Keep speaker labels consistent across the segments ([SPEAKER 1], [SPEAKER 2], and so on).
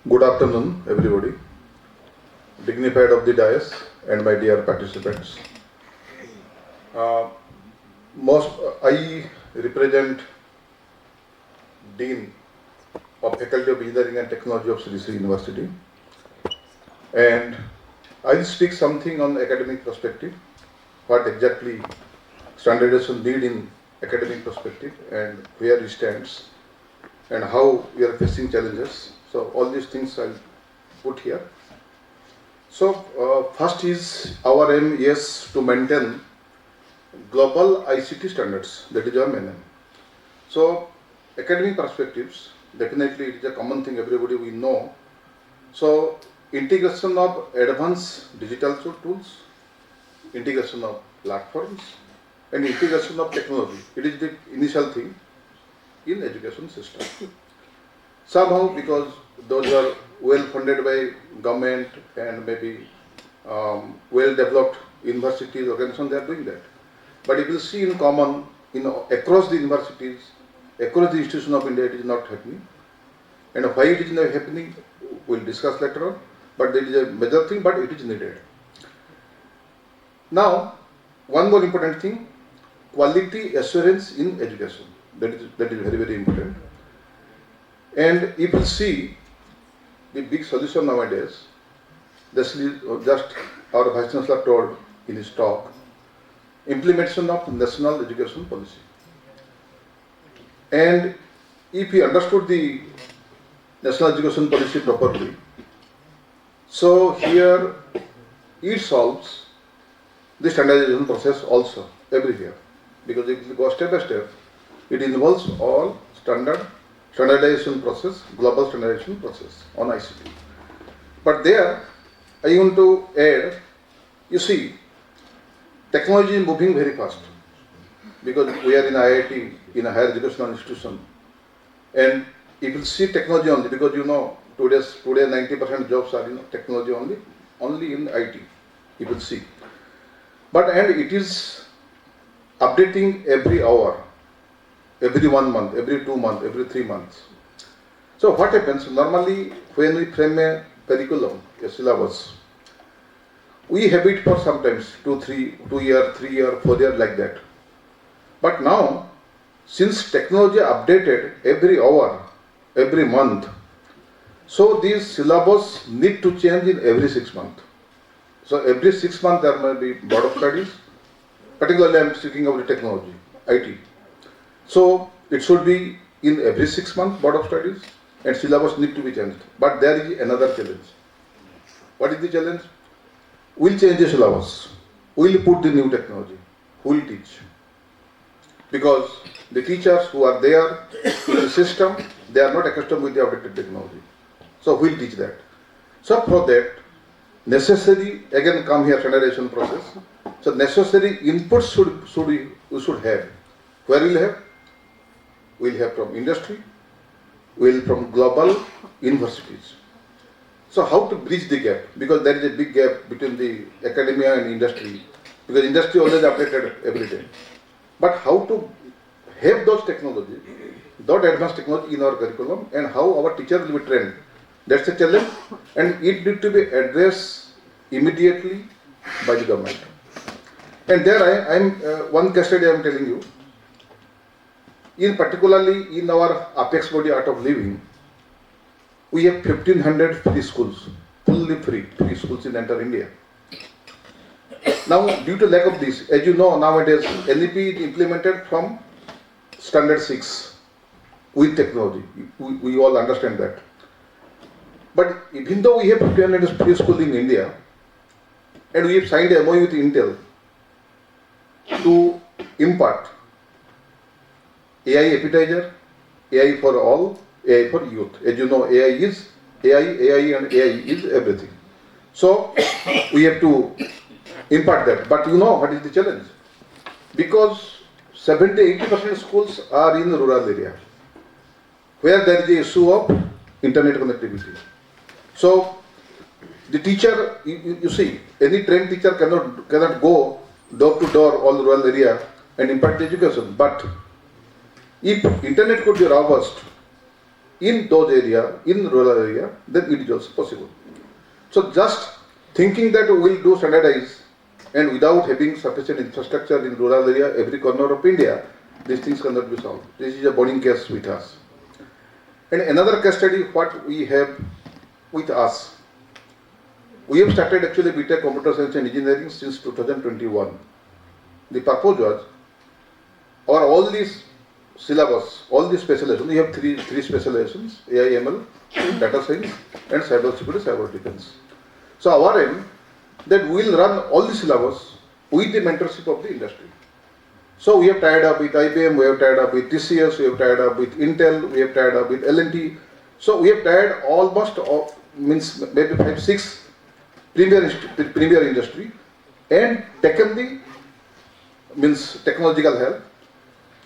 [SPEAKER 1] Good afternoon, everybody, dignified of the dais and my dear participants. I represent Dean of Faculty of Engineering and Technology of Sri University, and I'll speak something on academic perspective, what exactly standardization need in academic perspective and where it stands and how we are facing challenges. So all these things I'll put here. So first is our aim is to maintain global ICT standards. That is our main aim. So academic perspectives, definitely it is a common thing everybody we know. So integration of advanced digital tools, integration of platforms and integration of technology. It is the initial thing in education system. Somehow, because those are well funded by government and maybe well developed universities, organizations, they are doing that. But if you see in common, across the universities, across the institutions of India, it is not happening. And why it is not happening, we'll discuss later on. But that is a major thing, but it is needed. Now, one more important thing, quality assurance in education. That is very, very important. And if you see the big solution nowadays, just our Vice Chancellor told in his talk, implementation of national education policy. And if he understood the national education policy properly, so here it solves the standardization process also everywhere. Because if you go step by step, it involves all standardization process, global standardization process on ICT. But there, I want to add, you see, technology is moving very fast because we are in IIT, in a higher educational institution. And if you see technology only, because you know, today 90% jobs are in technology only in IT, you will see. And it is updating every hour, every 1 month, every 2 months, every 3 months. So what happens, normally when we frame a curriculum, a syllabus, we have it for sometimes 2 year, 3 year, 4 year like that. But now, since technology updated every hour, every month, so these syllabus need to change in every 6 months. So every 6 months there may be board of studies, particularly I am speaking of the technology, IT. So it should be in every 6 months board of studies and syllabus need to be changed. But there is another challenge. What is the challenge? We'll change the syllabus. We'll put the new technology. Who will teach? Because the teachers who are there in the system, they are not accustomed with the updated technology. So who will teach that? So for that, necessary, again come here standardization process. So necessary inputs we should have. Where we'll have? We'll have from industry, we'll from global universities. So how to bridge the gap? Because there is a big gap between the academia and industry. Because industry always updated every day. But how to have those technology, that advanced technology in our curriculum and how our teachers will be trained. That's a challenge and it need to be addressed immediately by the government. And there I'm one case study I am telling you. Particularly in our apex body art of living, we have 1500 free schools, fully free schools in entire India. Now, due to lack of this, as you know, nowadays NEP is implemented from standard 6 with technology. We all understand that. But even though we have 1500 free schools in India, and we have signed a MOU with Intel to impart AI appetizer, AI for all, AI for youth. As you know, AI and AI is everything. So we have to impart that. But you know what is the challenge? Because 70-80% schools are in rural area, where there is the issue of internet connectivity. So the teacher, you see, any trained teacher cannot go door to door all rural area and impart the education. But if internet could be robust, in those area, in rural area, then it is also possible. So just thinking that we will do standardize and without having sufficient infrastructure in rural area, every corner of India, these things cannot be solved. This is a burning case with us. And another case study what we have with us. We have started actually BTech Computer Science and Engineering since 2021. The purpose was, or all these syllabus, all these specializations, we have three specializations, AI, ML, data science and cyber security, cyber defense. So our aim that we will run all the syllabus with the mentorship of the industry. So we have tied up with IBM, we have tied up with TCS, we have tied up with Intel, we have tied up with L&T. So we have tied almost, means maybe 5-6 premier industry and taken the means technological help,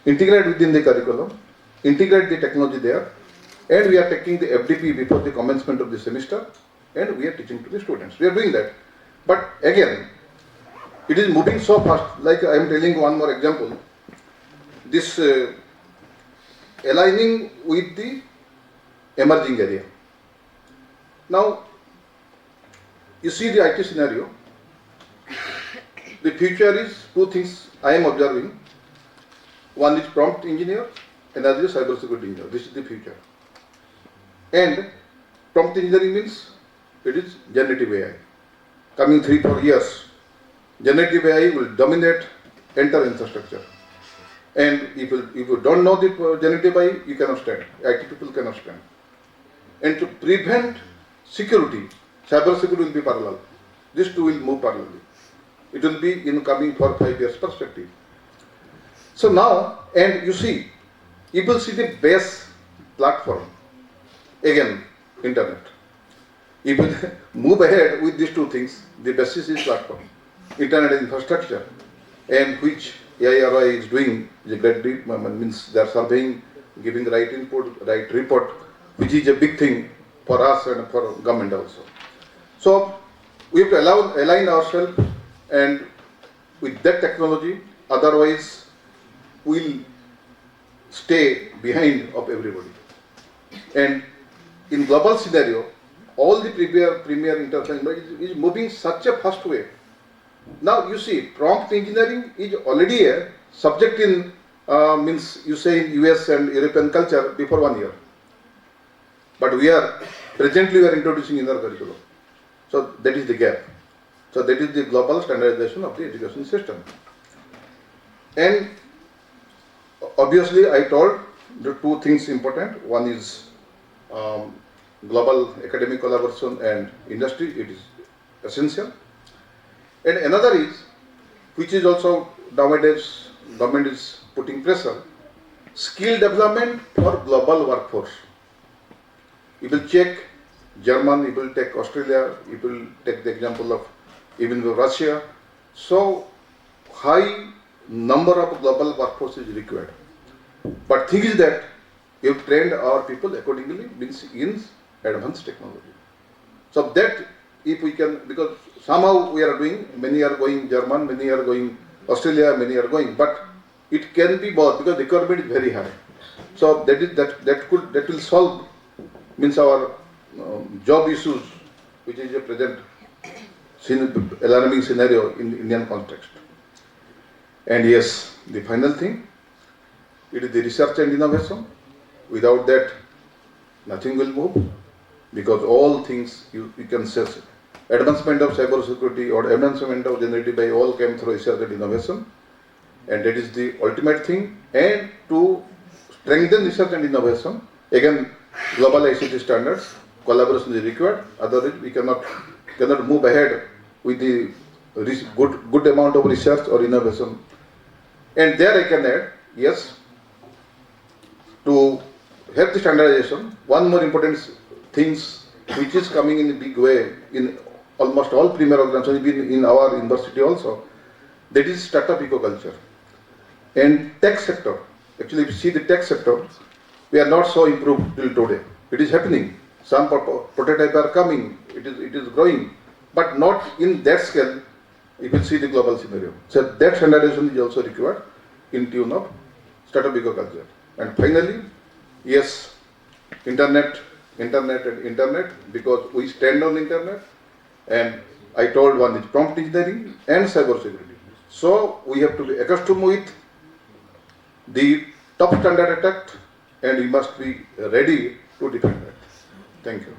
[SPEAKER 1] integrate within the curriculum, integrate the technology there, and we are taking the FDP before the commencement of the semester, and we are teaching to the students. We are doing that. But again, it is moving so fast, like I am telling one more example, this aligning with the emerging area. Now, you see the IT scenario, the future is two things I am observing. One is prompt engineer, another is cyber security engineer. This is the future. And prompt engineering means it is generative AI. Coming 3-4 years, generative AI will dominate entire infrastructure. And if you don't know the generative AI, you cannot stand. IT people cannot stand. And to prevent security, cyber security will be parallel. These two will move parallelly. It will be in coming for 5 years perspective. So now, and you see, you will see the base platform. Again, internet. If you move ahead with these two things, the basis is platform. Internet infrastructure, and which AIORI is doing is a great deal, means they are surveying, giving the right input, right report, which is a big thing for us and for government also. So we have to align ourselves and with that technology, otherwise we'll stay behind of everybody. And in global scenario, all the premier international is moving such a fast way. Now you see, prompt engineering is already a subject in, means you say in US and European culture before 1 year. But presently we are introducing in our curriculum. So that is the gap. So that is the global standardization of the education system. And obviously I told the two things important. One is global academic collaboration and industry, it is essential. And another is, which is also nowadays government is putting pressure, skill development for global workforce. You will check German, you will take Australia, you will take the example of even Russia. So high number of global workforce is required. But thing is that we have trained our people accordingly, means in advanced technology. So that if we can, because somehow we are doing, many are going German, many are going Australia, many are going, but it can be both because the requirement is very high. So that will solve, means our job issues, which is a present alarming scenario in the Indian context. And yes, the final thing, it is the research and innovation. Without that, nothing will move, because all things you can say, advancement of cyber security or advancement of generative AI all came through research and innovation, and that is the ultimate thing. And to strengthen research and innovation, again, global ICT standards, collaboration is required. Otherwise, we cannot move ahead with the good amount of research or innovation. And there I can add, yes, to have the standardization, one more important things which is coming in a big way in almost all premier organizations, even in our university also, that is startup eco-culture. And tech sector, actually if you see the tech sector, we are not so improved till today. It is happening. Some prototypes are coming, it is growing, but not in that scale if you see the global scenario. So that standardization is also required in tune of startup eco-culture. And finally, yes, internet, because we stand on internet, and I told one is prompt engineering and cyber security. So we have to be accustomed with the top standard attack, and we must be ready to defend that. Thank you.